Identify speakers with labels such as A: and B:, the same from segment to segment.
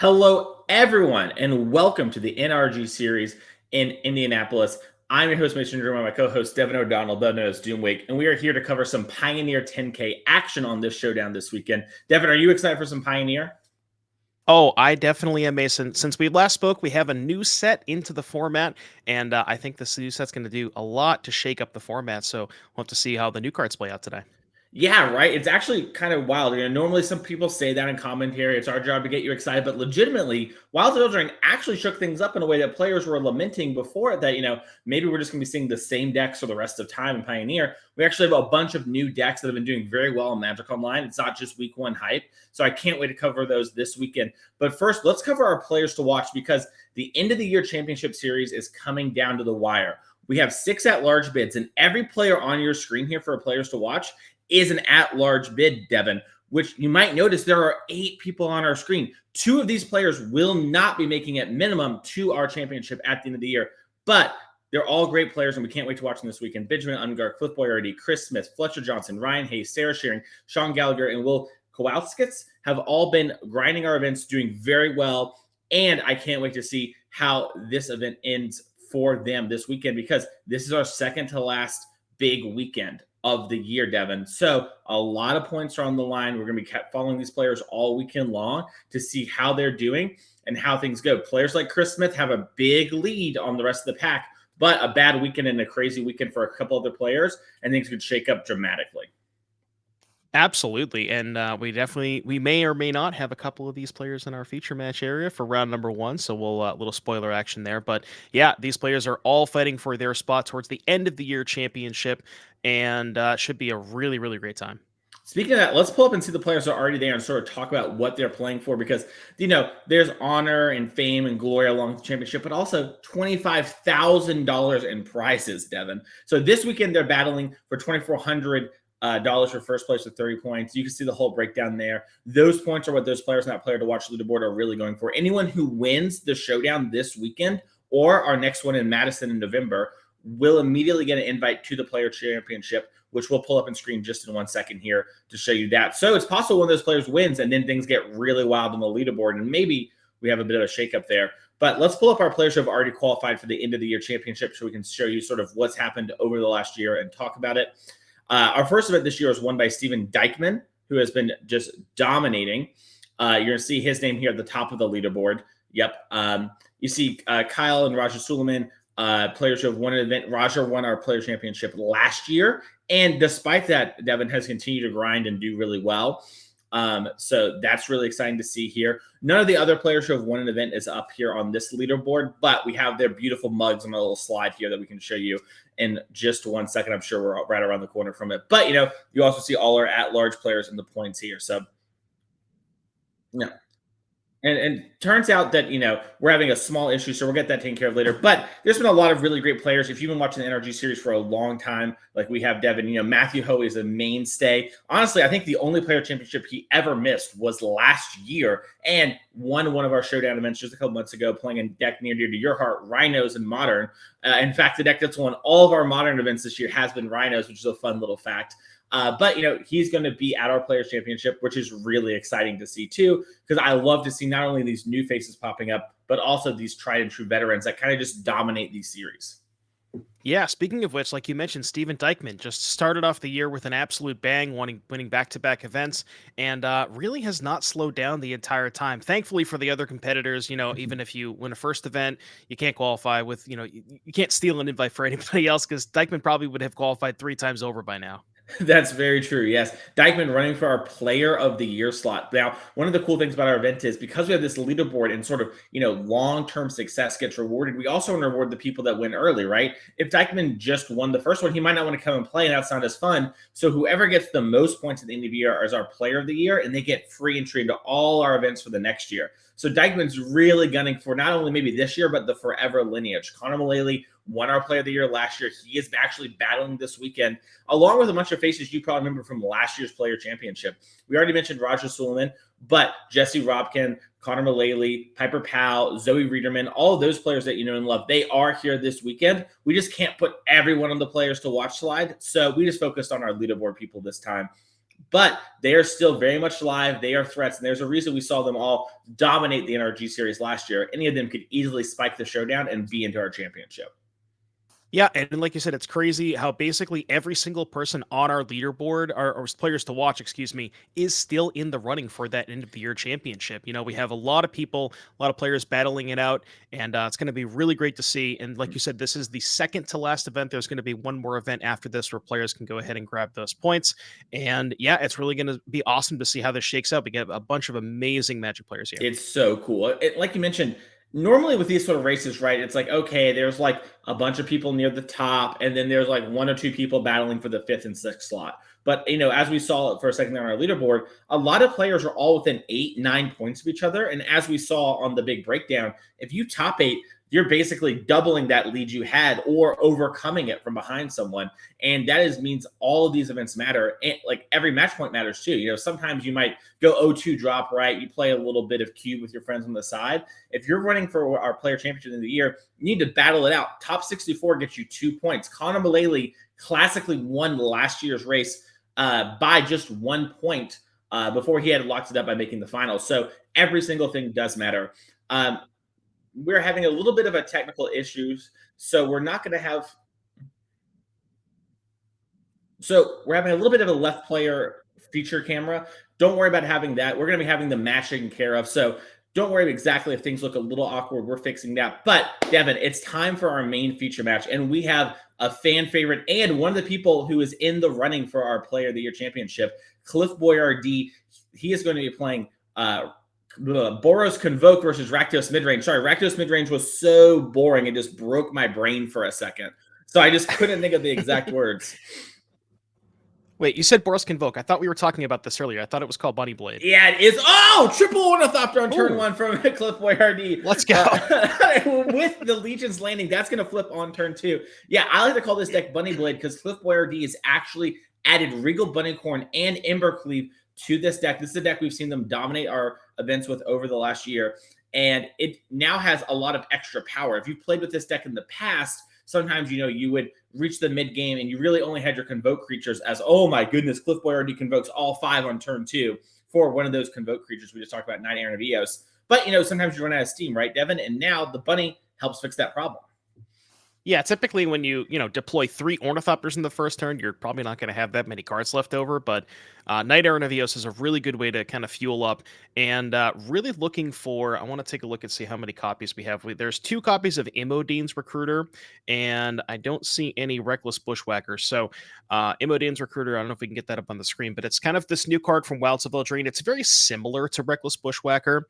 A: Hello, everyone, and welcome to the NRG Series in Indianapolis. I'm your host, Mason Drew, and my co-host, Devin O'Donnell, better known as Doomwake, and we are here to cover some Pioneer 10K action on this showdown this weekend. Devin, are you excited for some Pioneer?
B: Oh, I definitely am, Mason. Since we last spoke, we have a new set into the format, and I think this new set's going to do a lot to shake up the format. So we'll have to see how the new cards play out today.
A: Yeah, right. It's actually kind of wild. Normally some people say that in commentary. It's our job to get you excited, but legitimately, Wild Children actually shook things up in a way that players were lamenting before that, maybe we're just going to be seeing the same decks for the rest of time in Pioneer. We actually have a bunch of new decks that have been doing very well in Magic Online. It's not just week one hype. So I can't wait to cover those this weekend. But first, let's cover our players to watch because the end of the year championship series is coming down to the wire. We have 6 at-large bids, and every player on your screen here for players to watch is an at-large bid, Devin, which you might notice there are 8 people on our screen. 2 of these players will not be making it minimum to our championship at the end of the year, but they're all great players, and we can't wait to watch them this weekend. Benjamin Ungar, Cliff Boyardee, Chris Smith, Fletcher Johnson, Ryan Hayes, Sarah Shearing, Sean Gallagher, and Will Kowalskis have all been grinding our events, doing very well, and I can't wait to see how this event ends for them this weekend because this is our second to last big weekend of the year, Devin. So a lot of points are on the line. We're going to be kept following these players all weekend long to see how they're doing and how things go. Players like Chris Smith have a big lead on the rest of the pack, but a bad weekend and a crazy weekend for a couple other players, and things could shake up dramatically.
B: Absolutely, and we may or may not have a couple of these players in our feature match area for round number 1. So we'll little spoiler action there. But yeah, these players are all fighting for their spot towards the end of the year championship, and should be a really really great time.
A: Speaking of that, let's pull up and see the players that are already there and sort of talk about what they're playing for because, there's honor and fame and glory along the championship, but also $25,000 in prizes, Devin. So this weekend, they're battling for $2,400 for first place with 30 points. You can see the whole breakdown there. Those points are what those players in that player to watch leaderboard are really going for. Anyone who wins the showdown this weekend or our next one in Madison in November will immediately get an invite to the player championship, which we'll pull up on screen just in 1 second here to show you that. So it's possible one of those players wins and then things get really wild on the leaderboard and maybe we have a bit of a shakeup there. But let's pull up our players who have already qualified for the end of the year championship so we can show you sort of what's happened over the last year and talk about it. Our first event this year was won by Steven Dykman, who has been just dominating. You're going to see his name here at the top of the leaderboard. Yep. You see Kyle and Raja Suleiman, players who have won an event. Raja won our player championship last year. And despite that, Devin has continued to grind and do really well. So that's really exciting to see here. None of the other players who have won an event is up here on this leaderboard, but we have their beautiful mugs on a little slide here that we can show you in just 1 second. I'm sure we're right around the corner from it. But, you also see all our at-large players in the points here. So, yeah. And turns out that, we're having a small issue, so we'll get that taken care of later. But there's been a lot of really great players. If you've been watching the NRG series for a long time, like we have Devin, Matthew Ho is a mainstay. Honestly, I think the only player championship he ever missed was last year and won one of our showdown events just a couple months ago, playing a deck near dear to your heart, Rhinos in Modern. In fact, the deck that's won all of our Modern events this year has been Rhinos, which is a fun little fact. But, he's going to be at our Players' Championship, which is really exciting to see, too, because I love to see not only these new faces popping up, but also these tried and true veterans that kind of just dominate these series.
B: Yeah, speaking of which, like you mentioned, Steven Dykman just started off the year with an absolute bang, winning back-to-back events, and really has not slowed down the entire time. Thankfully for the other competitors, even if you win a first event, you can't qualify with, you can't steal an invite for anybody else because Dykman probably would have qualified 3 times over by now.
A: That's very true. Yes. Dykman running for our player of the year slot. Now, one of the cool things about our event is because we have this leaderboard and sort of, long-term success gets rewarded, we also want to reward the people that win early, right? If Dykman just won the first one, he might not want to come and play, and that's not as fun. So whoever gets the most points at the end of the year is our player of the year, and they get free entry into all our events for the next year. So Dykman's really gunning for not only maybe this year, but the forever lineage. Connor Mullally won our player of the year last year. He is actually battling this weekend, along with a bunch of faces you probably remember from last year's player championship. We already mentioned Roger Suleiman, but Jesse Robkin, Connor Mullally, Piper Powell, Zoe Riederman, all of those players that you know and love, they are here this weekend. We just can't put every one of the players to watch slide. So we just focused on our leaderboard people this time. But they are still very much alive. They are threats, and there's a reason we saw them all dominate the NRG series last year. Any of them could easily spike the Showdown and be into our championship.
B: Yeah, and like you said, it's crazy how basically every single person on our leaderboard, or players to watch, excuse me, is still in the running for that end of the year championship. You know, we have a lot of people, a lot of players battling it out, and it's going to be really great to see. And like you said, this is the second to last event. There's going to be one more event after this where players can go ahead and grab those points. And yeah, it's really going to be awesome to see how this shakes out. We get a bunch of amazing Magic players here.
A: It's so cool. Like you mentioned, normally with these sort of races, right? It's like, okay, there's like a bunch of people near the top, and then there's like one or two people battling for the fifth and sixth slot. But as we saw it for a second there on our leaderboard, a lot of players are all within 8-9 points of each other. And as we saw on the big breakdown, if you top 8, you're basically doubling that lead you had or overcoming it from behind someone. And that means all of these events matter. And like every match point matters too. Sometimes you might go 0-2 drop, right? You play a little bit of cube with your friends on the side. If you're running for our player championship of the year, you need to battle it out. Top 64 gets you 2 points. Connor Mullally classically won last year's race by just 1 point before he had locked it up by making the finals. So every single thing does matter. We're having a little bit of a technical issues, so we're not going to have. So we're having a little bit of a left player feature camera. Don't worry about having that. We're going to be having the match taken care of. So don't worry exactly if things look a little awkward. We're fixing that. But Devin, it's time for our main feature match, and we have a fan favorite and one of the people who is in the running for our Player of the Year championship, Cliff Boyardee. He is going to be playing Boros Convoke versus Rakdos Midrange. Sorry, Rakdos Midrange was so boring it just broke my brain for a second. So I just couldn't think of the exact words.
B: Wait, you said Boros Convoke. I thought we were talking about this earlier. I thought it was called Bunny Blade.
A: Yeah, it is. Oh, triple Ornithopter on turn 1 from Cliff Boyardee.
B: Let's go.
A: With the Legion's Landing, that's going to flip on turn 2. Yeah, I like to call this deck Bunny Blade because Cliff Boyardee has actually added Regal Bunnycorn and Embercleave to this deck. This is a deck we've seen them dominate our events with over the last year, and it now has a lot of extra power. If you've played with this deck in the past, sometimes you would reach the mid game and you really only had your Convoke creatures as, oh my goodness, Cliff Boyardee convokes all 5 on turn 2 for one of those Convoke creatures we just talked about, Knight Errant of Eos. But sometimes you run out of steam, right, Devin? And now the bunny helps fix that problem.
B: Yeah, typically when you deploy 3 Ornithopters in the first turn, you're probably not going to have that many cards left over, but Knight Errant of Eos is a really good way to kind of fuel up, and really looking for, I want to take a look and see how many copies we have. There's 2 copies of Imodene's Recruiter, and I don't see any Reckless Bushwhacker, so Imodene's Recruiter, I don't know if we can get that up on the screen, but it's kind of this new card from Wilds of Eldraine. It's very similar to Reckless Bushwhacker,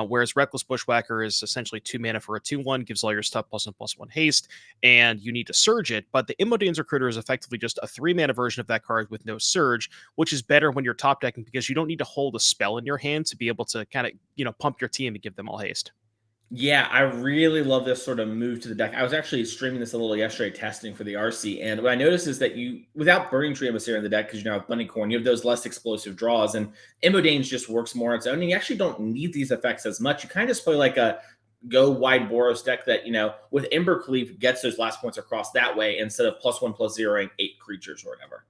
B: whereas Reckless Bushwhacker is essentially 2 mana for a 2/1, gives all your stuff +1/+1 haste, and you need to surge it. But the Imodene's Recruiter is effectively just a 3 mana version of that card with no surge, which is better when you're top decking because you don't need to hold a spell in your hand to be able to kind of pump your team and give them all haste.
A: Yeah, I really love this sort of move to the deck. I was actually streaming this a little yesterday, testing for the RC, and what I noticed is that you, without Burning Tree Emissary in the deck, because you now have Bunnycorn, you have those less explosive draws, and Imodene's just works more on its own, and you actually don't need these effects as much. You kind of just play like a go wide Boros deck that, with Embercleave gets those last points across that way instead of +1/+0ing 8 creatures or whatever.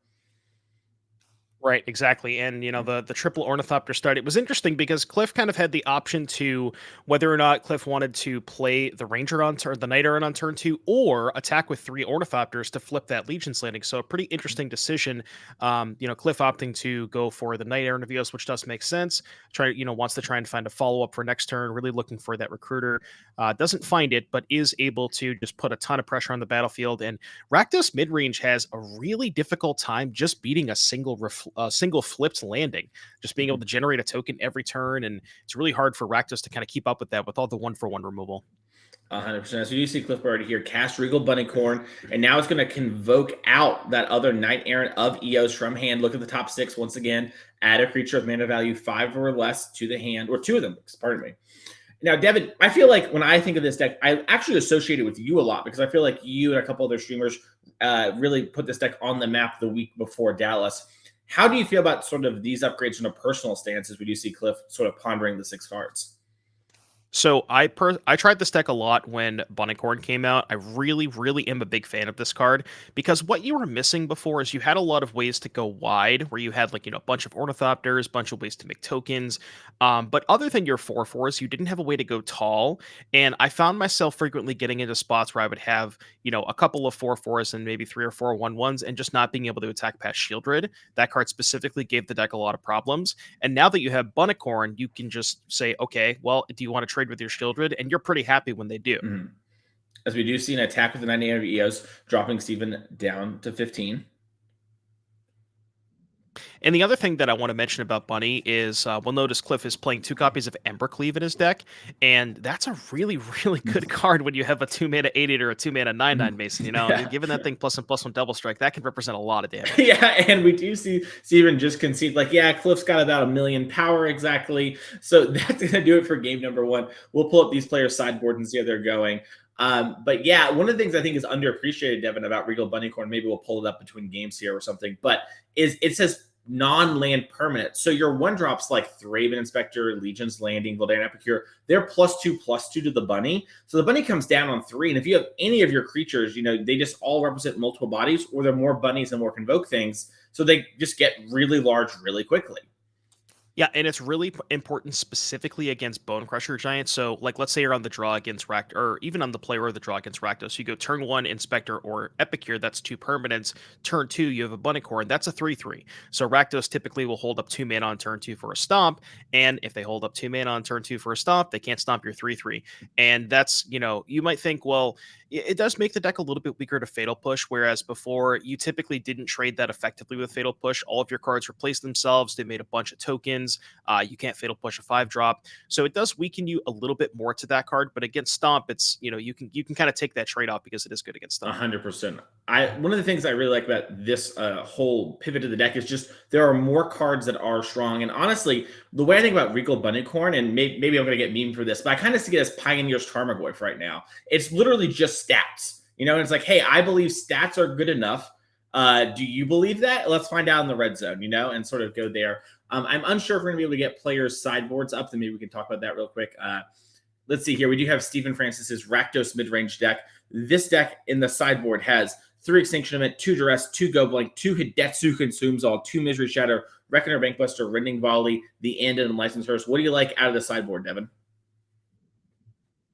B: Right, exactly. And, the triple Ornithopter start, it was interesting because Cliff kind of had the option to whether or not Cliff wanted to play the Ranger on turn, the Knight Errant on turn 2, or attack with 3 Ornithopters to flip that Legion's Landing. So a pretty interesting decision. Cliff opting to go for the Knight Errant of Eos, which does make sense. Wants to try and find a follow-up for next turn, really looking for that Recruiter. Doesn't find it, but is able to just put a ton of pressure on the battlefield. And Rakdos Midrange has a really difficult time just beating a single flipped landing, just being able to generate a token every turn, and it's really hard for Rakdos to kind of keep up with that with all the 1-for-1 removal.
A: 100%. So you see Cliff already here, cast Regal Bunnycorn, and now it's going to convoke out that other Knight Errant of Eos from hand. Look at the top 6 once again. Add a creature of mana value 5 or less to the hand, or 2 of them, pardon me. Now, Devin, I feel like when I think of this deck, I actually associate it with you a lot because I feel like you and a couple other streamers really put this deck on the map the week before Dallas. How do you feel about sort of these upgrades from a personal stance as we do see Cliff sort of pondering the 6 cards?
B: So I tried this deck a lot when Bonnecorn came out. I really am a big fan of this card because what you were missing before is you had a lot of ways to go wide, where you had like a bunch of Ornithopters, bunch of ways to make tokens. But other than your 4/4s, you didn't have a way to go tall. And I found myself frequently getting into spots where I would have a couple of 4/4s and maybe 3 or 4 1/1s, and just not being able to attack past Sheoldred. That card specifically gave the deck a lot of problems. And now that you have Bunnicorn, you can just say, okay, well, do you want to trade with your Sheoldred? And you're pretty happy when they do.
A: Mhm. As we do see an attack with the 98 of EOS, dropping Steven down to 15.
B: And the other thing that I want to mention about Bunny is we'll notice Cliff is playing 2 copies of Embercleave in his deck, and that's a really good card when you have a 2-mana 8/8 or a 2-mana 9/9 Mason.
A: Yeah.
B: Given that thing +1/+1 double strike, that can represent a lot of damage.
A: Yeah, and we do see Steven just concede, like, yeah, Cliff's got about 1,000,000 power exactly. So that's going to do it for game number 1. We'll pull up these players' sideboard and see how they're going. But yeah, one of the things I think is underappreciated, Devin, about Regal Bunnycorn, maybe we'll pull it up between games here or something, but is it says non-land permanent. So your 1-drops like Thraben Inspector, Legion's Landing, Voldaren Epicure, they're +2/+2 to the bunny. So the bunny comes down on 3. And if you have any of your creatures, they just all represent multiple bodies, or they're more bunnies and more convoke things. So they just get really large really quickly.
B: Yeah, and it's really important specifically against Bonecrusher Giant. So, like, let's say you're on the draw against Rakdos, or even on the play or the draw against Rakdos. You go turn 1, Inspector or Epicure, that's 2 permanents. Turn 2, you have a Bunnicorn, that's a 3/3. So, Rakdos typically will hold up 2 mana on turn 2 for a stomp. And if they hold up 2 mana on turn 2 for a stomp, they can't stomp your 3/3. And that's, you might think, well, it does make the deck a little bit weaker to Fatal Push, whereas before you typically didn't trade that effectively with Fatal Push. All of your cards replaced themselves. They made a bunch of tokens. You can't Fatal Push a 5-drop, so it does weaken you a little bit more to that card. But against Stomp, it's you can kind of take that trade off because it is good against Stomp.
A: 100%. One of the things I really like about this whole pivot of the deck is just there are more cards that are strong. And honestly, the way I think about Regal Bunnycorn, and maybe I'm going to get memed for this, but I kind of see it as Pioneer's Tarmogoyf right now. It's literally just stats, and it's like, hey, I believe stats are good enough. Do you believe that? Let's find out in the red zone, and sort of go there. I'm unsure if we're going to be able to get players' sideboards up, then maybe we can talk about that real quick. Let's see here. We do have Stephen Francis's Rakdos midrange deck. This deck in the sideboard has 3 Extinction Event, 2 Duress, 2 Goblink, 2 Hidetsu Consumes All, 2 Misery Shatter, Reckoner Bankbuster, Rending Volley, the Andon, and License Hearse. What do you like out of the sideboard, Devin?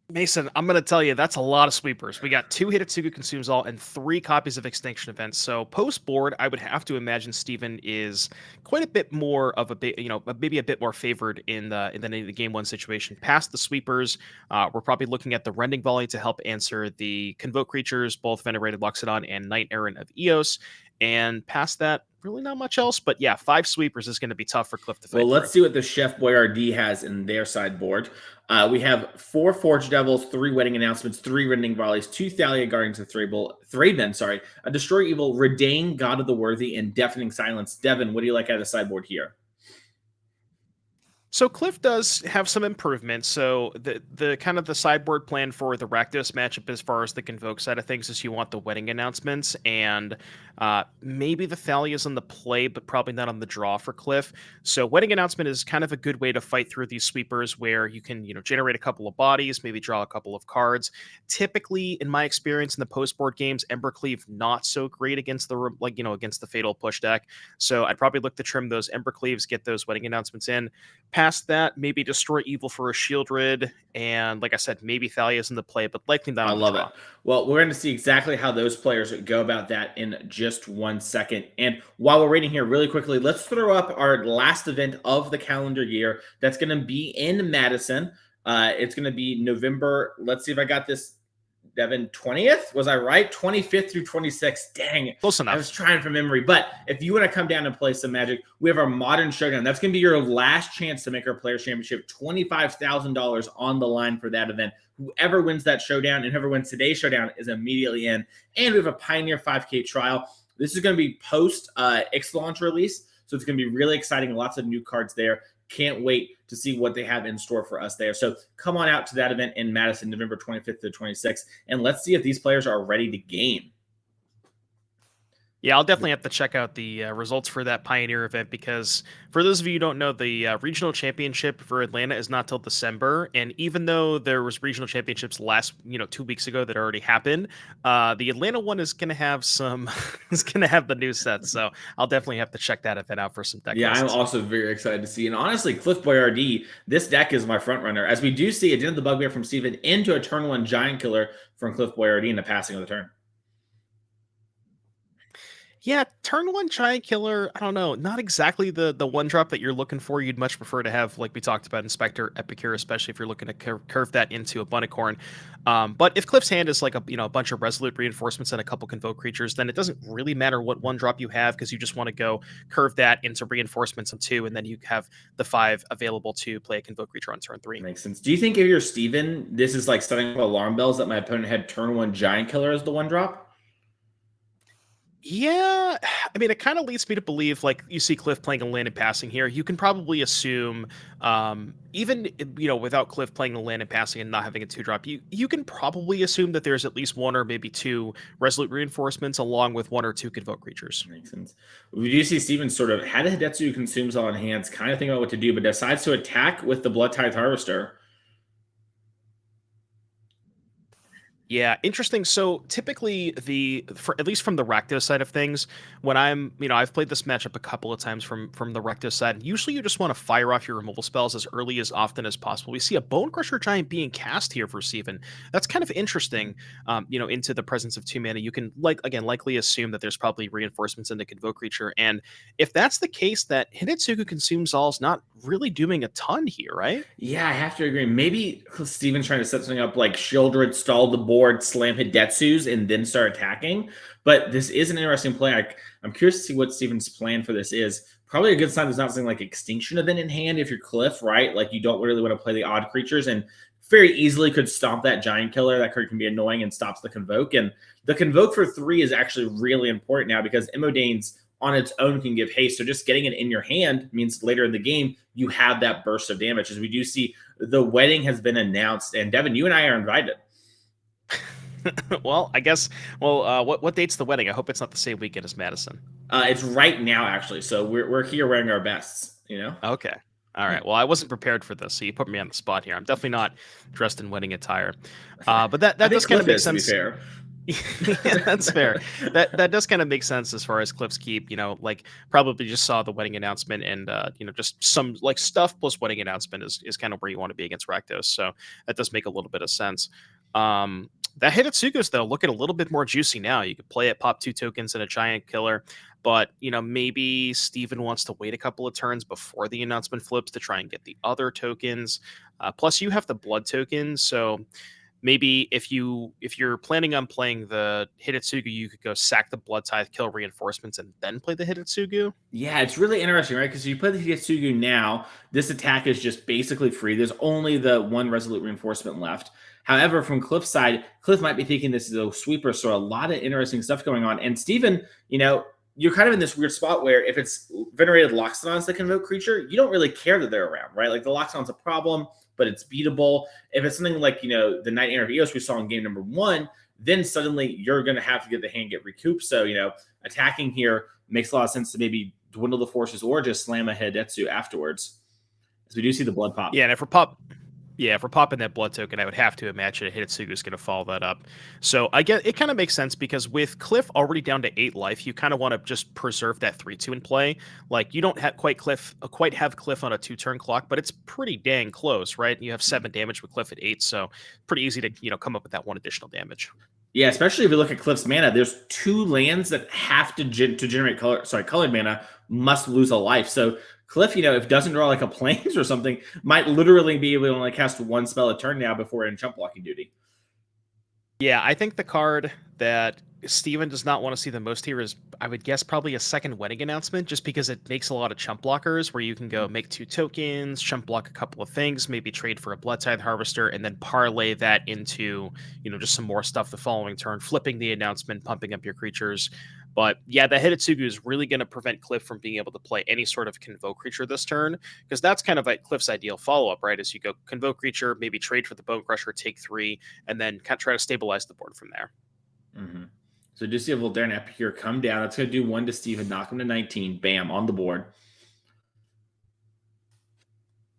B: Mason, I'm going to tell you, that's a lot of sweepers. We got 2 Hidetsugu Consumes All and 3 copies of Extinction Events. So post-board, I would have to imagine Steven is quite a bit more of maybe a bit more favored in the game 1 situation. Past the sweepers, we're probably looking at the Rending Volley to help answer the Convoke creatures, both Venerated Loxodon and Knight Errant of Eos. And past that, really not much else. But yeah, 5 sweepers is going to be tough for Cliff to fight.
A: Well, let's see what the Chef Boyardee has in their sideboard. We have 4 Forge Devils, 3 Wedding Announcements, 3 Rending Volleys, 2 Thalia Guardians of Thraben, a Destroy Evil, Redain God of the Worthy, and Deafening Silence. Devin, what do you like out of the sideboard here?
B: So Cliff does have some improvements. So the kind of the sideboard plan for the Rakdos matchup as far as the Convoke side of things is you want the Wedding Announcements and maybe the Thalia's on the play, but probably not on the draw for Cliff. So Wedding Announcement is kind of a good way to fight through these sweepers where you can generate a couple of bodies, maybe draw a couple of cards. Typically, in my experience in the post-board games, Embercleave not so great against against the Fatal Push deck. So I'd probably look to trim those Embercleaves, get those Wedding Announcements in. Past that, maybe Destroy Evil for a Sheoldred, and like I said, maybe Thalia's in the play, but likely not on the draw. I love it.
A: Well, we're going to see exactly how those players go about that in just 1 second. And while we're waiting here really quickly, let's throw up our last event of the calendar year. That's going to be in Madison. It's going to be November. Let's see if I got this, Devin, 20th? Was I right? 25th through 26th. Dang.
B: Close enough.
A: I was trying from memory. But if you want to come down and play some Magic, we have our Modern Showdown. That's going to be your last chance to make our Players' Championship. $25,000 on the line for that event. Whoever wins that showdown and whoever wins today's showdown is immediately in. And we have a Pioneer 5K trial. This is going to be post X-Launch release. So it's going to be really exciting. Lots of new cards there. Can't wait to see what they have in store for us there. So come on out to that event in Madison, November 25th to 26th, and let's see if these players are ready to game.
B: Yeah, I'll definitely have to check out the results for that Pioneer event because for those of you who don't know, the regional championship for Atlanta is not till December, and even though there was regional championships last, 2 weeks ago that already happened, the Atlanta one is going to have some, is going to have the new sets. So I'll definitely have to check that event out for some deck
A: Yeah, I'm
B: lists.
A: also very excited to see. And honestly, Cliff Boyardee, this deck is my front runner, as we do see a Den of the Bugbear from Steven into a turn one Giant Killer from Cliff Boyardee in the passing of the turn.
B: Yeah, turn one giant killer. I don't know. Not exactly the one drop that you're looking for. You'd much prefer to have, like we talked about, Inspector, Epicure, especially if you're looking to curve that into a Bunnicorn. But if Cliff's hand is like a bunch of Resolute reinforcements and a couple Convoke creatures, then it doesn't really matter what one drop you have because you just want to go curve that into reinforcements on 2, and then you have the 5 available to play a Convoke creature on turn 3.
A: Makes sense. Do you think if you're Steven, this is like setting up alarm bells that my opponent had turn one Giant Killer as the one drop?
B: Yeah, I mean, it kind of leads me to believe, like you see Cliff playing a land and passing here. You can probably assume, even without Cliff playing the land and passing and not having a 2 drop, you can probably assume that there's at least 1 or maybe 2 Resolute reinforcements along with 1 or 2 Convoke creatures.
A: Makes sense. We do see Steven sort of had a Hidetsu consumes all in hands, kind of think about what to do, but decides to attack with the Bloodtithe Harvester.
B: Yeah, interesting. So typically, for at least from the Rakdos side of things, when I've played this matchup a couple of times from the Rakdos side. Usually, you just want to fire off your removal spells as early as often as possible. We see a Bonecrusher Giant being cast here for Steven. That's kind of interesting. Into the presence of 2 mana, you can likely assume that there's probably reinforcements in the Convoke creature, and if that's the case, that Hidetsugu consumes all is not really doing a ton here, right?
A: Yeah, I have to agree. Maybe Steven's trying to set something up like Sheoldred stall the board, slam Hidetsu's, and then start attacking. But this is an interesting play. I'm curious to see what Steven's plan for this is. Probably a good sign there's not something like Extinction Event in hand if you're Cliff, right? Like you don't really want to play the odd creatures and very easily could stomp that Giant Killer. That card can be annoying and stops the Convoke. And the Convoke for 3 is actually really important now because Emodane's on its own can give haste. So just getting it in your hand means later in the game, you have that burst of damage. As we do see, the wedding has been announced. And Devin, you and I are invited.
B: Well, I guess. Well, what date's the wedding? I hope it's not the same weekend as Madison.
A: It's right now, actually. So we're here wearing our bests,
B: Okay. All right. Well, I wasn't prepared for this, so you put me on the spot here. I'm definitely not dressed in wedding attire. But that
A: I think
B: does kind of
A: Cliff
B: make
A: is, to be
B: sense.
A: fair.
B: Yeah, that's fair. That does kind of make sense as far as Cliff's Keep. Like probably just saw the wedding announcement and just some like stuff plus wedding announcement is kind of where you want to be against Rakdos. So that does make a little bit of sense. That Hidetsugu's though looking a little bit more juicy now. You could play it, pop 2 tokens and a Giant Killer, but maybe Steven wants to wait a couple of turns before the announcement flips to try and get the other tokens. Plus, you have the blood tokens, so maybe if you're planning on playing the Hidetsugu, you could go sack the Bloodtithe, kill reinforcements, and then play the Hidetsugu.
A: Yeah, it's really interesting, right? Because you play the Hitsugu now, this attack is just basically free. There's only the 1 Resolute reinforcement left. However, from Cliff's side, Cliff might be thinking this is a sweeper, so a lot of interesting stuff going on. And Steven, you're kind of in this weird spot where if it's Venerated Loxodon's the Convoke creature, you don't really care that they're around, right? Like the Loxodon's a problem, but it's beatable. If it's something like, the Nightmare of Eos we saw in game number 1, then suddenly you're going to have to get the hand get recouped. So, attacking here makes a lot of sense to maybe dwindle the forces or just slam a Hidetsu afterwards. As we do see the blood pop.
B: Yeah, and if we're popping that blood token, I would have to imagine Hidetsugu is going to follow that up. So I get it. Kind of makes sense because with Cliff already down to 8 life, you kind of want to just preserve that 3/2 in play. Like you don't quite have Cliff on a 2-turn clock, but it's pretty dang close, right? You have 7 damage with Cliff at 8, so pretty easy to come up with that 1 additional damage.
A: Yeah, especially if you look at Cliff's mana, there's 2 lands that have to generate colored mana must lose a life. So Cliff, if it doesn't draw like a plains or something, might literally be able to only cast 1 spell a turn now before in chump blocking duty.
B: Yeah, I think the card that Steven does not want to see the most here is, I would guess, probably a second wedding announcement, just because it makes a lot of chump blockers where you can go make 2 tokens, chump block a couple of things, maybe trade for a Bloodtithe Harvester, and then parlay that into, just some more stuff the following turn, flipping the announcement, pumping up your creatures. But yeah, the Hidetsugu is really going to prevent Cliff from being able to play any sort of Convoke creature this turn, because that's kind of like Cliff's ideal follow-up, right? Is you go Convoke creature, maybe trade for the Bonecrusher, take 3, and then kind of try to stabilize the board from there.
A: Mm-hmm. So just see a Voldaren Epicure come down. That's going to do 1 to Steven, knock him to 19. Bam, on the board.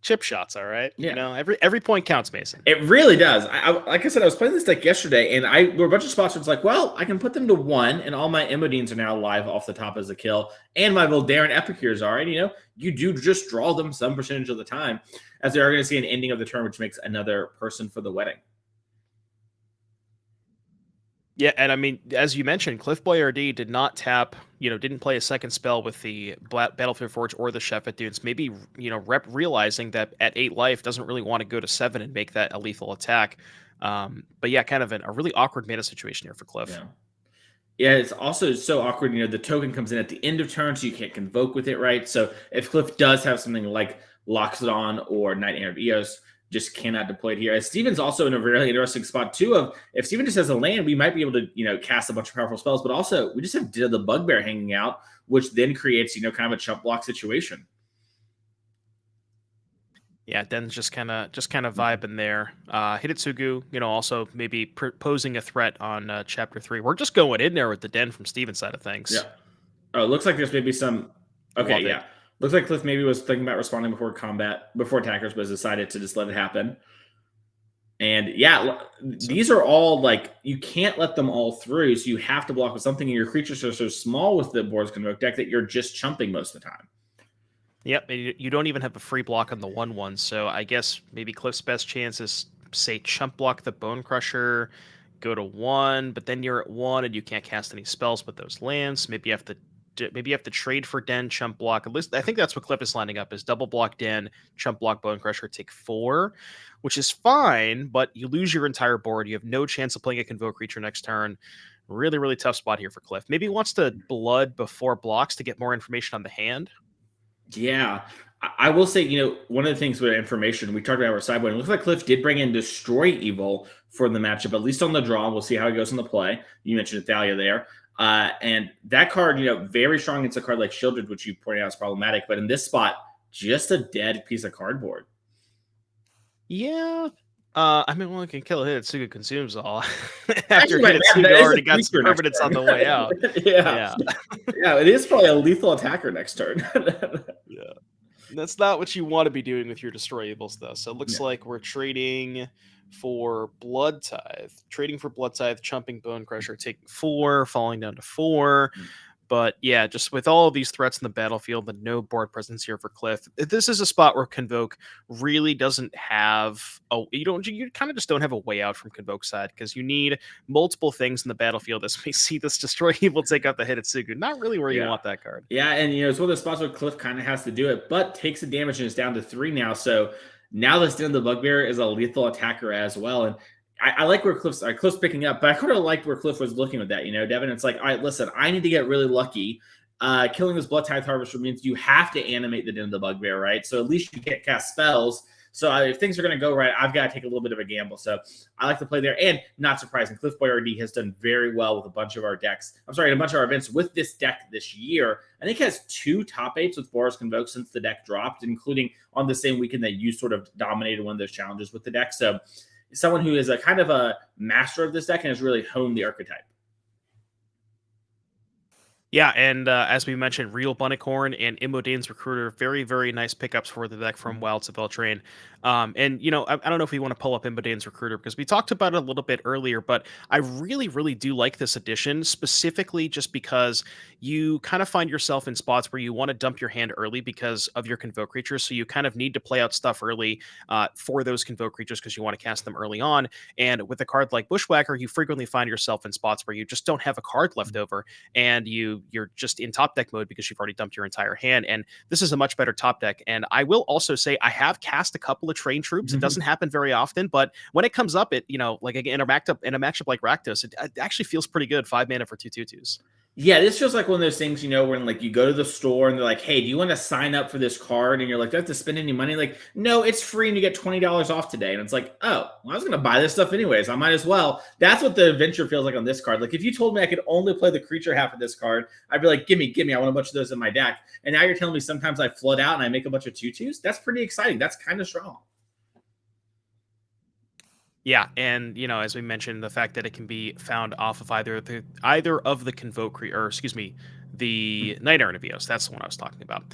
B: Chip shots, all right.
A: Yeah.
B: You know, every point counts, Mason.
A: It really does. Like I said, I was playing this deck yesterday, and there were a bunch of spots where it's like, well, I can put them to 1, and all my Imodines are now live off the top as a kill, and my Voldaren Epicures are, and you do just draw them some percentage of the time, as they are going to see an ending of the turn, which makes another person for the wedding.
B: Yeah, and I mean, as you mentioned, Cliff Boyardee did not tap, didn't play a second spell with the Battlefield Forge or the Sheffet Dunes. Maybe, realizing that at 8 life doesn't really want to go to 7 and make that a lethal attack. But yeah, kind of a really awkward mana situation here for Cliff.
A: Yeah, it's also so awkward. The token comes in at the end of turn, so you can't convoke with it, right? So if Cliff does have something like Loxodon or Night Air of Eos, just cannot deploy it here. As Steven's also in a really interesting spot too. Of if Steven just has a land, we might be able to cast a bunch of powerful spells, but also we just have the Bugbear hanging out, which then creates kind of a chump block situation.
B: Yeah, Den's just kind of vibing there. Hidetsugu, also maybe posing a threat on chapter 3. We're just going in there with the Den from Steven's side of things.
A: Yeah. Oh, it looks like there's maybe some. Okay, yeah. Looks like Cliff maybe was thinking about responding before attackers, but has decided to just let it happen. And yeah, these are all you can't let them all through, so you have to block with something, and your creatures are so small with the Boros Convoke deck that you're just chumping most of the time.
B: Yep, you don't even have a free block on the 1/1, so I guess maybe Cliff's best chance is, say, chump block the Bonecrusher, go to 1, but then you're at 1 and you can't cast any spells with those lands. Maybe you have to trade for Den, chump block. At least I think that's what Cliff is lining up, is double block Den, chump block Bonecrusher, take 4, which is fine, but you lose your entire board. You have no chance of playing a Convoke creature next turn. Really, really tough spot here for Cliff. Maybe he wants to blood before blocks to get more information on the hand.
A: Yeah. I will say, one of the things with information, we talked about our sideboard, it looks like Cliff did bring in Destroy Evil for the matchup, at least on the draw. We'll see how it goes on the play. You mentioned Thalia there. And that card, very strong against a card like Sheoldred, which you pointed out is problematic. But in this spot, just a dead piece of cardboard.
B: Yeah. I mean, one can kill a Hidetsugu consumes all. After Hidetsugu already got some permanents on the way out.
A: Yeah. Yeah, it is probably a lethal attacker next turn.
B: Yeah. That's not what you want to be doing with your Destroy Evils, though. So it looks like we're trading for Bloodtithe. Trading for Bloodtithe, chumping Bonecrusher, taking 4, falling down to 4. But yeah, just with all of these threats in the battlefield and no board presence here for Cliff, this is a spot where Convoke really doesn't have you kind of just don't have a way out from Convoke side, because you need multiple things in the battlefield, as we see this Destroy Evil take out the Hidetsugu. Not really where you want that card.
A: Yeah, and it's one of the spots where Cliff kind of has to do it, but takes the damage and is down to 3 now. So now this Den of the Bugbear is a lethal attacker as well. And I like where Cliff's picking up, but I kind of liked where Cliff was looking with that, Devin. It's like, all right, listen, I need to get really lucky. Killing this Bloodtithe Harvester means you have to animate the Den of the Bugbear, right? So at least you can't cast spells. So if things are going to go right, I've got to take a little bit of a gamble. So I like to play there. And not surprising, Cliff Boyardee has done very well with a bunch of our events with this deck this year. I think he has 2 top 8s with Boros Convoke since the deck dropped, including on the same weekend that you sort of dominated one of those challenges with the deck. So someone who is a kind of a master of this deck and has really honed the archetype.
B: Yeah, and as we mentioned, Real Bunnicorn and Imodane's Recruiter, very, very nice pickups for the deck from Wilds of Eldraine. And, I don't know if we want to pull up Imodane's Recruiter, because we talked about it a little bit earlier, but I really, really do like this addition, specifically just because you kind of find yourself in spots where you want to dump your hand early because of your Convoke creatures, so you kind of need to play out stuff early for those Convoke creatures because you want to cast them early on. And with a card like Bushwhacker, you frequently find yourself in spots where you just don't have a card left over, and you're just in top deck mode because you've already dumped your entire hand. And this is a much better top deck. And I will also say I have cast a couple of train troops. It doesn't happen very often, but when it comes up, like again, in a matchup like Rakdos, it actually feels pretty good. 5 mana for 2/2/2s.
A: Yeah, this feels like one of those things, when you go to the store and they're like, hey, do you want to sign up for this card? And you're like, do I have to spend any money? Like, no, it's free and you get $20 off today. And it's like, oh, well, I was going to buy this stuff anyways. I might as well. That's what the adventure feels like on this card. Like, if you told me I could only play the creature half of this card, I'd be like, gimme. I want a bunch of those in my deck. And now you're telling me sometimes I flood out and I make a bunch of 2/2s. That's pretty exciting. That's kind of strong.
B: Yeah, and as we mentioned, the fact that it can be found off of either of the Convoke or excuse me, the Night Errant Eos. That's the one I was talking about.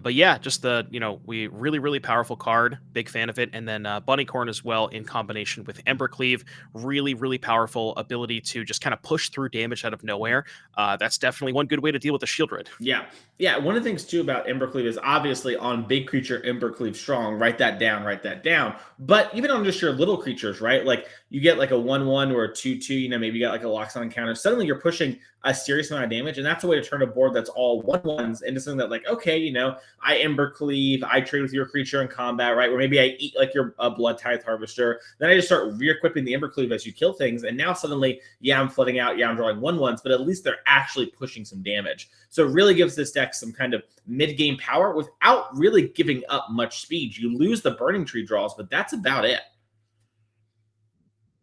B: But yeah, just the we really powerful card. Big fan of it, and then Bunnycorn as well in combination with Embercleave. Really powerful ability to just kind of push through damage out of nowhere. That's definitely one good way to deal with the Sheoldred.
A: Yeah. Yeah. One of the things too about Embercleave is obviously on big creature Embercleave strong. Write that down, write that down. But even on just your little creatures, right? Like you get like a 1/1 or a 2/2, maybe you got like a locks on encounter. Suddenly you're pushing a serious amount of damage. And that's a way to turn a board that's all 1/1s into something that, like, okay, I Embercleave, I trade with your creature in combat, right? Or maybe I eat like your Bloodtithe Harvester. Then I just start re-equipping the Embercleave as you kill things. And now suddenly, yeah, I'm flooding out, yeah, I'm drawing 1/1s, but at least they're actually pushing some damage. So it really gives this deck some kind of mid-game power without really giving up much speed. You lose the Burning Tree draws, but that's about it.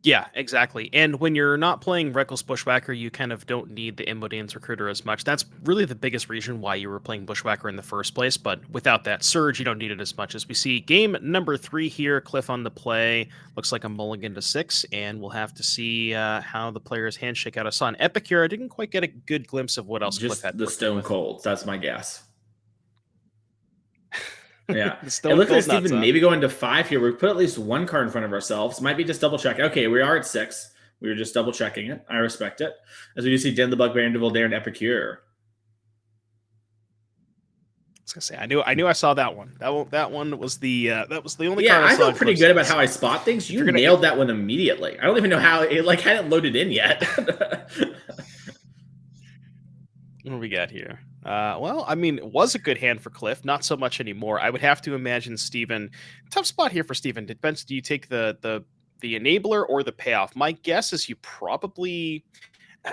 B: Yeah, exactly. And when you're not playing Reckless Bushwhacker, you kind of don't need the Imodane's Recruiter as much. That's really the biggest reason why you were playing Bushwhacker in the first place. But without that Surge, you don't need it as much. As we see game number 3 here, Cliff on the play. Looks like a mulligan to 6, and we'll have to see how the players handshake out. I saw an Epicure. I didn't quite get a good glimpse of what else Cliff
A: Just
B: had.
A: the Stone Colds. That's my guess. Yeah.
B: The
A: It looks like
B: Stone
A: Steven maybe going to 5 here. We've put at least one card in front of ourselves. Might be just double check. Okay, we are at 6. We were just double checking it. I respect it. As we do see Den the Bugbear, Voldaire, and Epicure.
B: I was gonna say I knew I saw that one. That one was the only
A: Yeah,
B: card
A: I
B: saw.
A: feel pretty good about how I spot things. You nailed that one immediately. I don't even know how it hadn't loaded in yet.
B: What do we got here? Well, I mean, it was a good hand for Cliff. Not so much anymore. I would have to imagine Steven. Tough spot here for Steven. Depends. Do you take the enabler or the payoff? My guess is you probably.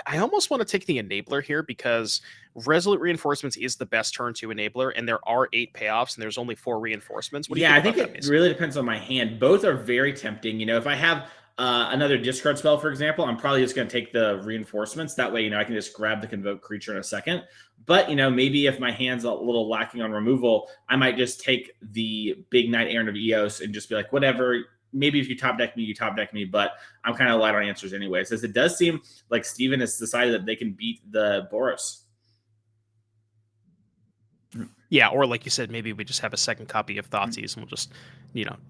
B: I almost want to take the enabler here because Resolute Reinforcements is the best turn 2 enabler, and there are 8 payoffs, and there's only 4 reinforcements. What do you think?
A: I think it really depends on my hand. Both are very tempting. If I have another discard spell, for example, I'm probably just going to take the reinforcements. That way, I can just grab the Convoke creature in a second. But, maybe if my hand's a little lacking on removal, I might just take the big Knight Errant of Eos and just be like, whatever. Maybe if you top deck me, you top deck me, but I'm kind of light on answers anyways. As it does seem like Steven has decided that they can beat the Boros.
B: Yeah, or like you said, maybe we just have a second copy of Thoughtseize and we'll just,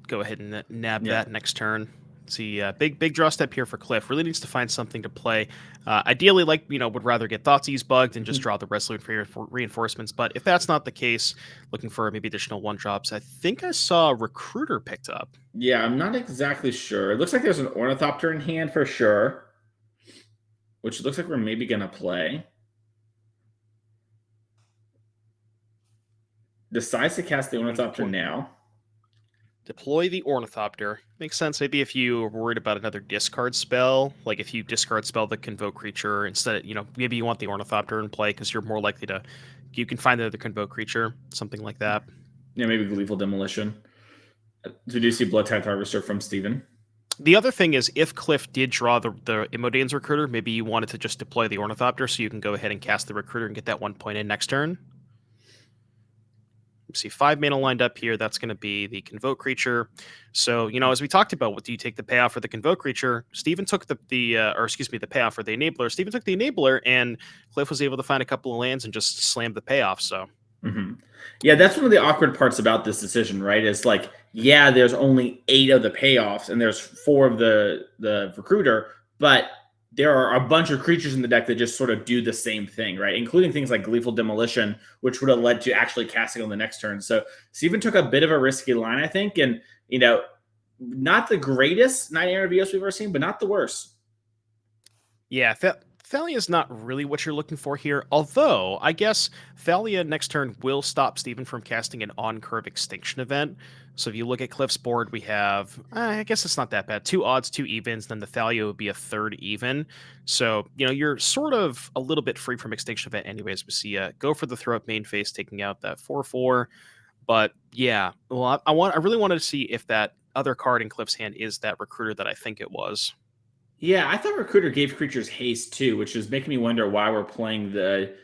B: go ahead and nab that next turn. See, big draw step here for Cliff. Really needs to find something to play. Ideally, would rather get Thoughtseize bugged and just draw the Resolute Reinforcements. But if that's not the case, looking for maybe additional 1-drops. I think I saw Recruiter picked up.
A: Yeah, I'm not exactly sure. It looks like there's an Ornithopter in hand for sure, which looks like we're maybe going to play. Decides to cast the Ornithopter now.
B: Deploy the Ornithopter. Makes sense. Maybe if you were worried about another discard spell, like if you discard spell the Convoke creature instead, maybe you want the Ornithopter in play because you're more likely to, you can find the other Convoke creature, something like that.
A: Yeah, maybe Gleeful Demolition. Did you see Bloodtithe Harvester from Steven?
B: The other thing is, if Cliff did draw the Imodane's Recruiter, maybe you wanted to just deploy the Ornithopter so you can go ahead and cast the Recruiter and get that 1 point in next turn. See 5 mana lined up here. That's going to be the Convoke creature. So, as we talked about, what do you take the payoff for the Convoke creature? Steven took the payoff for the Enabler. Steven took the Enabler, and Cliff was able to find a couple of lands and just slam the payoff. So,
A: yeah, that's one of the awkward parts about this decision, right? It's like, yeah, there's only 8 of the payoffs, and there's 4 of the Recruiter, but there are a bunch of creatures in the deck that just sort of do the same thing, right? Including things like Gleeful Demolition, which would have led to actually casting on the next turn. So Steven took a bit of a risky line, I think. And, not the greatest Knight Errant of Eos we've ever seen, but not the worst.
B: Yeah, Thalia is not really what you're looking for here. Although, I guess Thalia next turn will stop Steven from casting an on-curve extinction event. So if you look at Cliff's board, we have, I guess it's not that bad. 2 odds, 2 evens, then the Thalia would be a 3rd even. So, you're sort of a little bit free from extinction event anyways. We see go for the throw up main phase, taking out that 4/4. But yeah, well, I really wanted to see if that other card in Cliff's hand is that Recruiter that I think it was.
A: Yeah, I thought Recruiter gave creatures haste too, which is making me wonder why we're playing the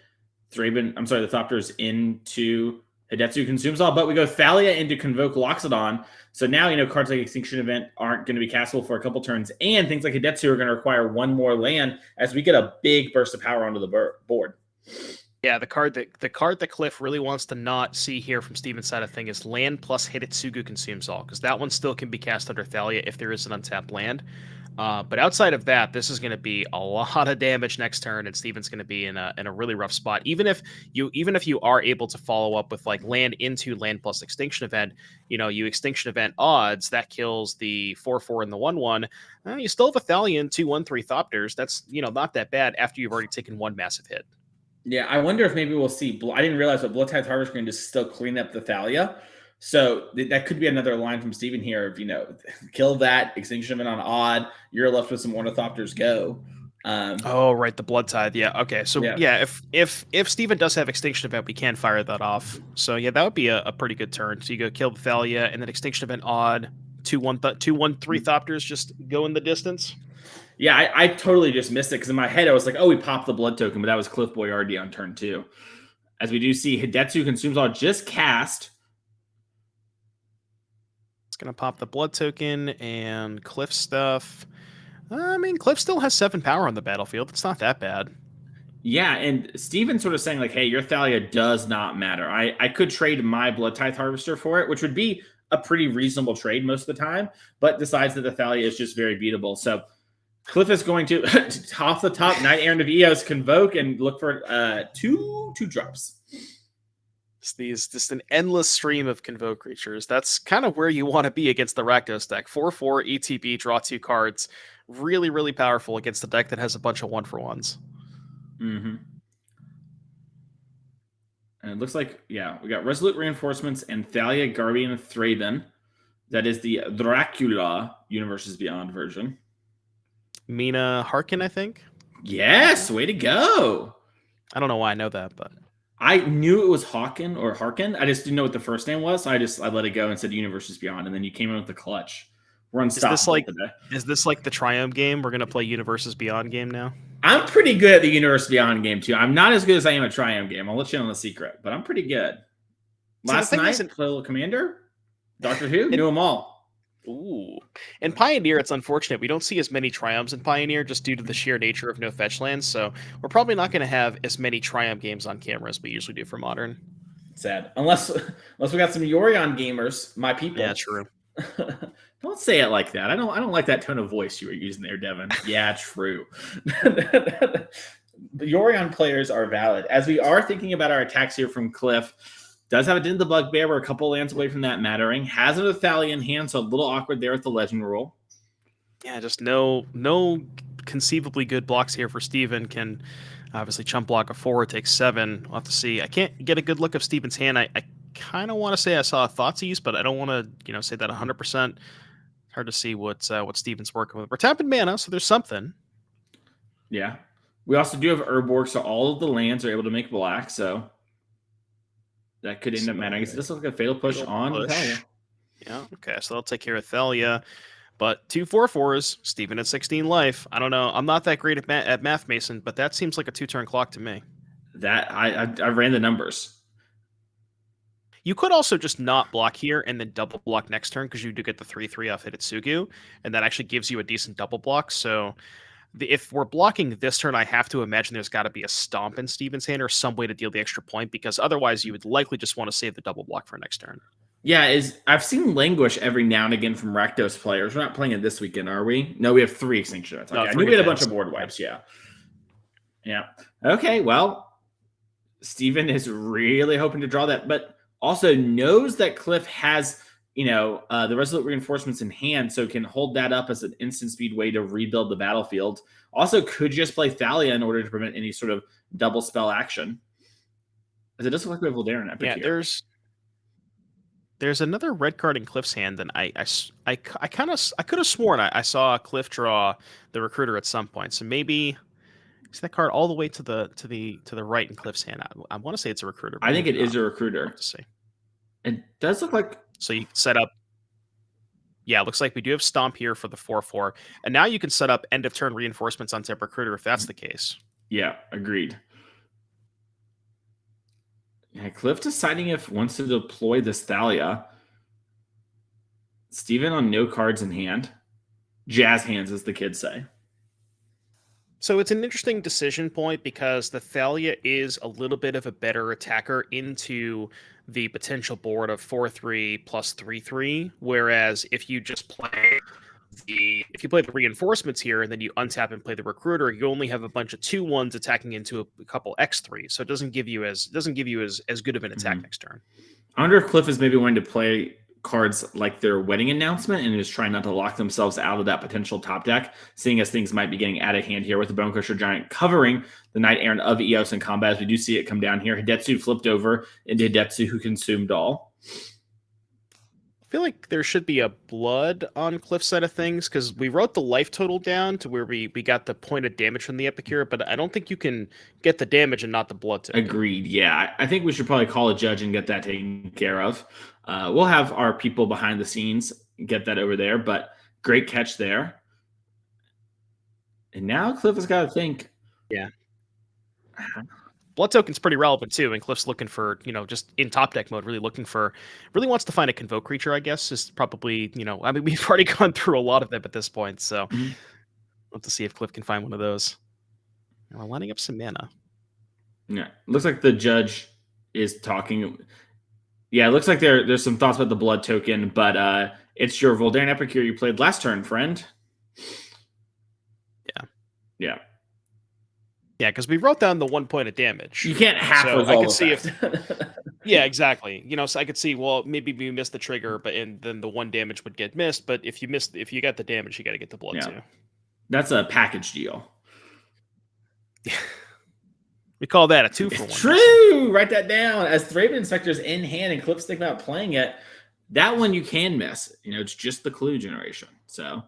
A: Thopters into Hidetsu consumes all, but we go Thalia into Convoke Loxodon. So now, cards like Extinction Event aren't going to be castable for a couple turns, and things like Hidetsu are going to require one more land as we get a big burst of power onto the board.
B: Yeah, the card that Cliff really wants to not see here from Steven's side of thing is land plus Hidetsugu consumes all, because that one still can be cast under Thalia if there is an untapped land. But outside of that, this is going to be a lot of damage next turn, and Steven's going to be in a really rough spot. Even if you are able to follow up with like land into land plus Extinction Event, you Extinction Event odds that kills the 4/4 and the 1/1. You still have a Thalian 2/1/3 Thopters. That's not that bad after you've already taken one massive hit.
A: Yeah, I wonder if maybe we'll see. I didn't realize that Bloodtithe Harvester can just still clean up the Thalia. So that could be another line from Steven here of, kill that, Extinction Event on odd, you're left with some Ornithopters, go.
B: Oh, right, the Bloodtithe. Yeah, okay. So yeah, if Steven does have Extinction Event, we can fire that off. So yeah, that would be a pretty good turn. So you go kill the Thalia, and then Extinction Event odd, 2/1/3 Thopters just go in the distance.
A: Yeah, I totally just missed it because in my head I was like, oh, we popped the blood token, but that was Cliff Boyardee on turn 2. As we do see, Hidetsu consumes all just cast.
B: It's going to pop the blood token and Cliff stuff. I mean, Cliff still has 7 power on the battlefield. It's not that bad.
A: Yeah, and Steven's sort of saying like, hey, your Thalia does not matter. I could trade my Bloodtithe Harvester for it, which would be a pretty reasonable trade most of the time, but decides that the Thalia is just very beatable. So Cliff is going to, off the top, Knight Errant of Eos, Convoke, and look for two drops.
B: It's just an endless stream of Convoke creatures. That's kind of where you want to be against the Rakdos deck. 4/4 ETB, draw 2 cards. Really, really powerful against a deck that has a bunch of 1-for-1s.
A: Mm-hmm. And it looks like, we got Resolute Reinforcements and Thalia Guardian of Thraben. That is the Dracula Universes Beyond version.
B: Mina Harkin, I think.
A: Yes, way to go.
B: I don't know why I know that, but
A: I knew it was Hawken or Harkin. I just didn't know what the first name was. So I let it go and said Universes Beyond, and then you came in with the clutch. We're unstoppable today.
B: Is this like the Triumph game? We're gonna play Universes Beyond game now.
A: I'm pretty good at the Universe Beyond game too. I'm not as good as I am at Triumph game. I'll let you in on the secret, but I'm pretty good. Last night, Little Commander, Doctor Who, knew them all.
B: Ooh. In Pioneer, it's unfortunate. We don't see as many Triumphs in Pioneer just due to the sheer nature of no fetch lands, so we're probably not going to have as many Triumph games on camera as we usually do for Modern.
A: Sad. Unless we got some Yorion gamers, my people.
B: Yeah, true.
A: Don't say it like that. I don't like that tone of voice you were using there, Devin. Yeah, true. The Yorion players are valid. As we are thinking about our attacks here from Cliff, does have a Din the Bugbear. We're a couple lands away from that mattering. Has an Thalia in hand, so a little awkward there with the legend rule.
B: Yeah, just no conceivably good blocks here for Steven. Can obviously chump block a 4, takes 7. We'll have to see. I can't get a good look of Steven's hand. I kind of want to say I saw Thoughtseize, but I don't want to say that 100%. Hard to see what Steven's working with. We're tapping mana, so there's something.
A: Yeah. We also do have Urborg, so all of the lands are able to make black, so that could end up mattering. This looks like a fatal push on Thalia.
B: Yeah, okay, so they'll take care of Thalia. But 2 4/4s, Steven at 16 life. I don't know. I'm not that great at Math Mason, but that seems like a 2-turn clock to me.
A: That I ran the numbers.
B: You could also just not block here and then double block next turn because you do get the 3/3 off Hidetsugu, and that actually gives you a decent double block. So if we're blocking this turn, I have to imagine there's got to be a stomp in Steven's hand or some way to deal the extra point, because otherwise you would likely just want to save the double block for next turn.
A: Yeah, I've seen Languish every now and again from Rakdos players. We're not playing it this weekend, are we? No, we have 3 Extinction Events. Okay. I knew we had a bunch of board wipes, yeah. Okay, well, Steven is really hoping to draw that, but also knows that Cliff has, the Resolute Reinforcements in hand, so can hold that up as an instant speed way to rebuild the battlefield. Also could just play Thalia in order to prevent any sort of double spell action. As it does look like we have Voldaren Epic here.
B: There's another red card in Cliff's hand, and I could have sworn I saw Cliff draw the Recruiter at some point. So maybe is that card all the way to the right in Cliff's hand? I want to say it's a Recruiter.
A: I think it is a Recruiter.
B: To see.
A: It does look like.
B: So you can set up. Yeah, it looks like we do have Stomp here for the 4/4, and now you can set up end of turn reinforcements on Tip Recruiter if that's the case.
A: Yeah, agreed. Yeah, Cliff deciding if wants to deploy this Thalia. Steven on no cards in hand. Jazz hands, as the kids say.
B: So it's an interesting decision point because the Thalia is a little bit of a better attacker into the potential board of 4/3 plus 3/3. Whereas if you just play if you play the reinforcements here and then you untap and play the recruiter, you only have a bunch of 2/1s attacking into a couple X3. So it doesn't give you as good of an attack next turn.
A: I wonder if Cliff is maybe wanting to play cards like their wedding announcement and is trying not to lock themselves out of that potential top deck, seeing as things might be getting out of hand here with the Bonecrusher Giant covering the Knight Errant of Eos in combat. As we do see it come down here. Hidetsu flipped over into Hidetsu, who consumed all.
B: I feel like there should be a blood on Cliff's side of things because we wrote the life total down to where we got the point of damage from the Epicure, but I don't think you can get the damage and not the blood token.
A: Agreed. Yeah, I think we should probably call a judge and get that taken care of. We'll have our people behind the scenes get that over there, but great catch there. And now Cliff has got to think.
B: Yeah. Blood token's pretty relevant too, and Cliff's looking for, just in top deck mode, really wants to find a Convoke creature, I guess, is probably, I mean, we've already gone through a lot of them at this point, so we'll have to see if Cliff can find one of those. And we're lining up some mana.
A: Yeah, looks like the judge is talking. Yeah, it looks like there's some thoughts about the blood token, but it's your Voldaren Epicure you played last turn, friend. Yeah.
B: Yeah, because we wrote down the 1 point of damage.
A: You can't half
B: so I could see
A: if.
B: Yeah, exactly. So I could see, well, maybe we missed the trigger, and then the 1 damage would get missed. But if you got the damage, you got to get the blood too.
A: That's a package deal.
B: We call that a 2-for-1.
A: True. Write that down. As Thraben Inspector's in hand and Cliff's thinking about playing it, that one you can miss. It's just the clue generation. So,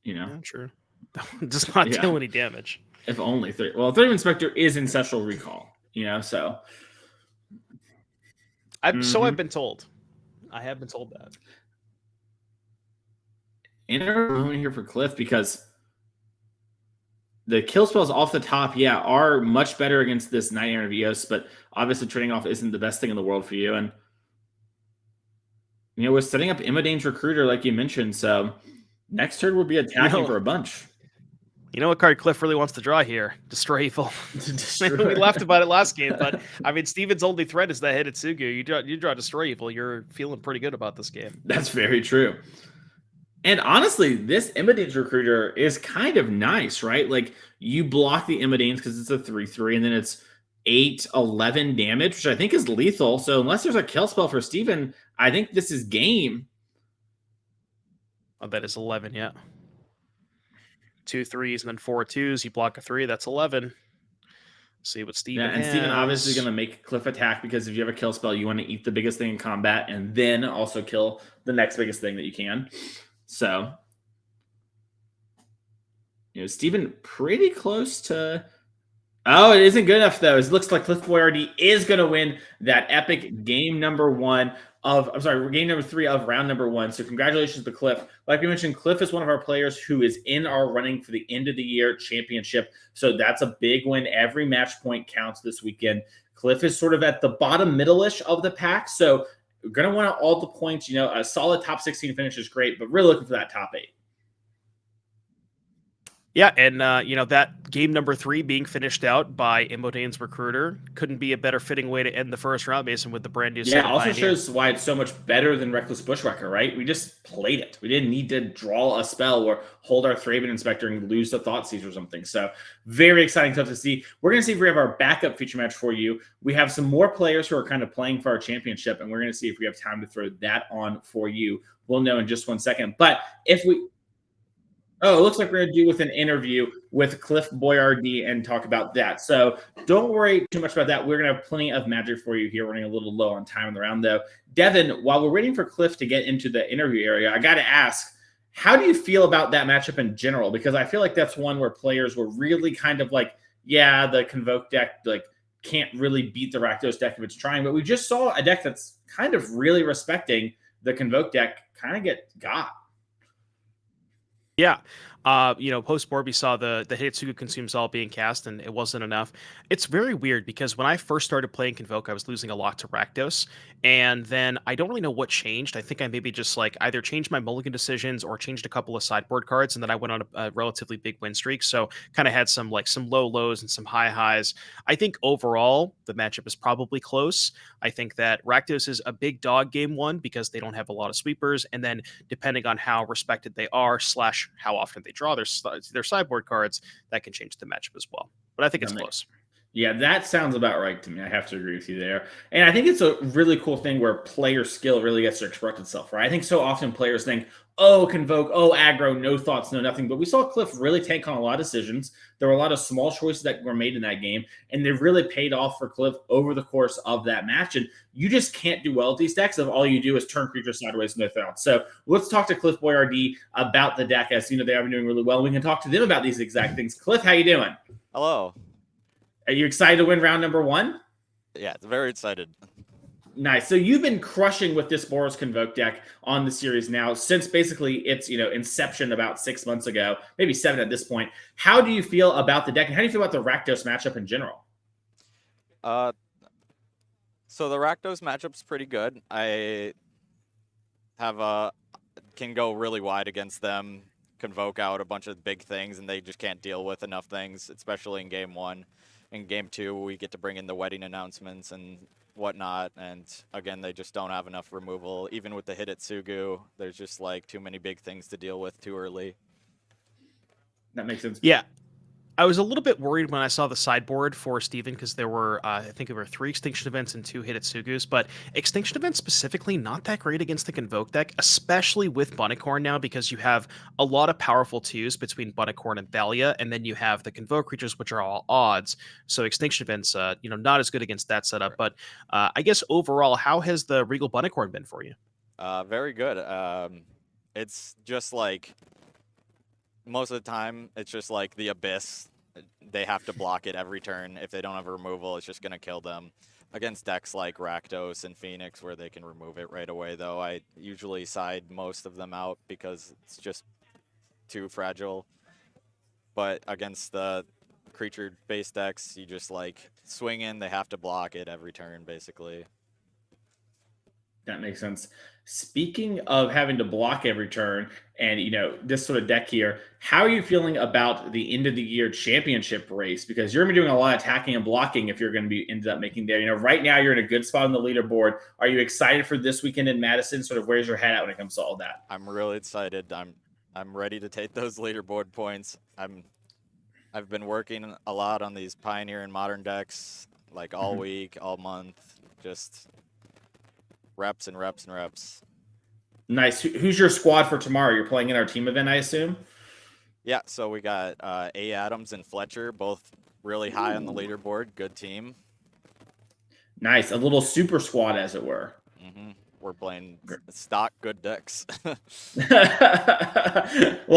B: Yeah, true. Does not deal any damage.
A: If only. Thraben Inspector is Ancestral Recall. So.
B: So I've been told. I have been told that.
A: And a moment here for Cliff because the kill spells off the top, are much better against this Knight Errant of Eos, but obviously trading off isn't the best thing in the world for you. And we're setting up Imodane's Recruiter, like you mentioned. So next turn will be attacking for a bunch.
B: You know what card Cliff really wants to draw here? Destroy Evil. We laughed about it last game, but I mean, Steven's only threat is that Hidetsugu. You draw Destroy Evil, you're feeling pretty good about this game.
A: That's very true. And honestly, this Imodane's Recruiter is kind of nice, right? Like, you block the Imodanes because it's a 3/3, and then it's 8-11 damage, which I think is lethal. So unless there's a kill spell for Steven, I think this is game.
B: Oh, that is 11, yeah. 2 3s and then 4 2s. You block a 3, that's 11. See what Steven has.
A: And Steven obviously going to make Cliff attack because if you have a kill spell, you want to eat the biggest thing in combat and then also kill the next biggest thing that you can. So, Steven pretty close to... Oh, it isn't good enough, though. It looks like Cliff Boyardee is going to win that epic game number 3 of round number 1. So congratulations to Cliff. Like we mentioned, Cliff is one of our players who is in our running for the end of the year championship. So that's a big win. Every match point counts this weekend. Cliff is sort of at the bottom middle-ish of the pack. So we're going to want all the points. A solid top 16 finish is great, but really looking for that top 8.
B: Yeah, and that game number 3 being finished out by Imodane's Recruiter couldn't be a better fitting way to end the first round, Mason, with the brand new.
A: Yeah, also shows why it's so much better than Reckless Bushwhacker, right? We just played it. We didn't need to draw a spell or hold our Thraben Inspector and lose the Thoughtseize or something. So very exciting stuff to see. We're going to see if we have our backup feature match for you. We have some more players who are kind of playing for our championship, and we're going to see if we have time to throw that on for you. We'll know in just 1 second. But if we... Oh, it looks like we're going to do with an interview with Cliff Boyardee and talk about that. So don't worry too much about that. We're going to have plenty of magic for you here. We're running a little low on time in the round, though. Devin, while we're waiting for Cliff to get into the interview area, I got to ask, how do you feel about that matchup in general? Because I feel like that's one where players were really kind of like, yeah, the Convoke deck can't really beat the Rakdos deck if it's trying. But we just saw a deck that's kind of really respecting the Convoke deck kind of get got.
B: Yeah, Post board we saw the Hitsugu consumes all being cast, and it wasn't enough. It's very weird because when I first started playing Convoke, I was losing a lot to Rakdos, and then I don't really know what changed. I think I maybe just like either changed my mulligan decisions or changed a couple of sideboard cards, and then I went on a relatively big win streak. So kind of had some low lows and some high highs. I think overall the matchup is probably close. I think that Rakdos is a big dog game one because they don't have a lot of sweepers, and then depending on how respected they are / how often they draw their sideboard cards, that can change the matchup as well. But I think it's close.
A: Yeah, that sounds about right to me. I have to agree with you there. And I think it's a really cool thing where player skill really gets to express itself, right? I think so often players think, oh, Convoke, oh, aggro, no thoughts, no nothing. But we saw Cliff really take on a lot of decisions. There were a lot of small choices that were made in that game, and they really paid off for Cliff over the course of that match. And you just can't do well with these decks if all you do is turn creatures sideways and no thoughts. So let's talk to Cliff Boyardee about the deck, as they have been doing really well. We can talk to them about these exact things. Cliff, how you doing?
C: Hello.
A: Are you excited to win round number 1?
C: Yeah, very excited.
A: Nice. So you've been crushing with this Boros Convoke deck on the series now since basically its inception about 6 months ago, maybe 7 at this point. How do you feel about the deck, and how do you feel about the Rakdos matchup in general?
C: So the Rakdos matchup's pretty good. I can go really wide against them, Convoke out a bunch of big things, and they just can't deal with enough things, especially in game 1. In game 2, we get to bring in the wedding announcements and whatnot, and again, they just don't have enough removal. Even with the Hitsugu, there's just like too many big things to deal with too early.
A: That makes sense.
B: Yeah. I was a little bit worried when I saw the sideboard for Steven because there were, I think there were 3 Extinction Events and 2 Hitsugus, but Extinction Events specifically not that great against the Convoke deck, especially with Bunnicorn now because you have a lot of powerful 2s between Bunnicorn and Thalia, and then you have the Convoke creatures, which are all odds. So Extinction Events, not as good against that setup. But I guess overall, how has the Regal Bunnicorn been for you?
C: Very good. It's just like most of the time, it's just like the Abyss. They have to block it every turn. If they don't have a removal, it's just going to kill them. Against decks like Rakdos and Phoenix, where they can remove it right away, though, I usually side most of them out because it's just too fragile. But against the creature-based decks, you just like swing in, they have to block it every turn, basically.
A: That makes sense. Speaking of having to block every turn and, this sort of deck here, how are you feeling about the end of the year championship race? Because you're going to be doing a lot of attacking and blocking if you're going to be ended up making there. Right now you're in a good spot on the leaderboard. Are you excited for this weekend in Madison? Sort of where's your head at when it comes to all that?
C: I'm really excited. I'm ready to take those leaderboard points. I've been working a lot on these Pioneer and Modern decks, like all week, all month, just reps and reps and reps.
A: Nice. Who's your squad for tomorrow? You're playing in our team event, I assume?
C: Yeah, so we got A. Adams and Fletcher, both really high on the leaderboard. Good team.
A: Nice. A little super squad, as it were.
C: We're playing stock good decks.
A: Well,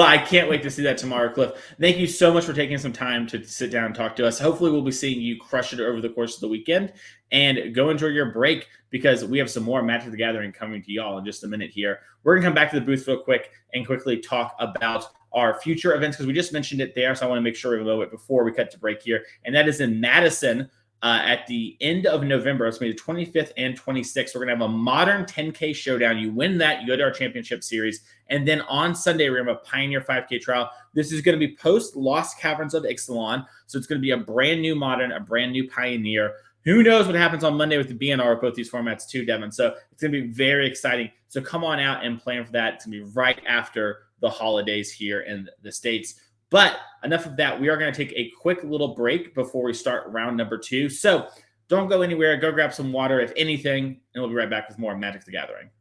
A: I can't wait to see that tomorrow, Cliff. Thank you so much for taking some time to sit down and talk to us. Hopefully, we'll be seeing you crush it over the course of the weekend. And go enjoy your break because we have some more Magic the Gathering coming to y'all in just a minute here. We're going to come back to the booth real quick and quickly talk about our future events because we just mentioned it there. So I want to make sure we have a moment before we cut to break here. And that is in Madison. At the end of November, it's going to be the 25th and 26th. We're going to have a modern 10K showdown. You win that, you go to our championship series. And then on Sunday, we're going to have a Pioneer 5K trial. This is going to be post Lost Caverns of Ixalan. So it's going to be a brand new modern, a brand new Pioneer. Who knows what happens on Monday with the BNR with both these formats too, Devin. So it's going to be very exciting. So come on out and plan for that. It's going to be right after the holidays here in the States. But enough of that. We are going to take a quick little break before we start round number 2. So don't go anywhere. Go grab some water, if anything, and we'll be right back with more Magic the Gathering.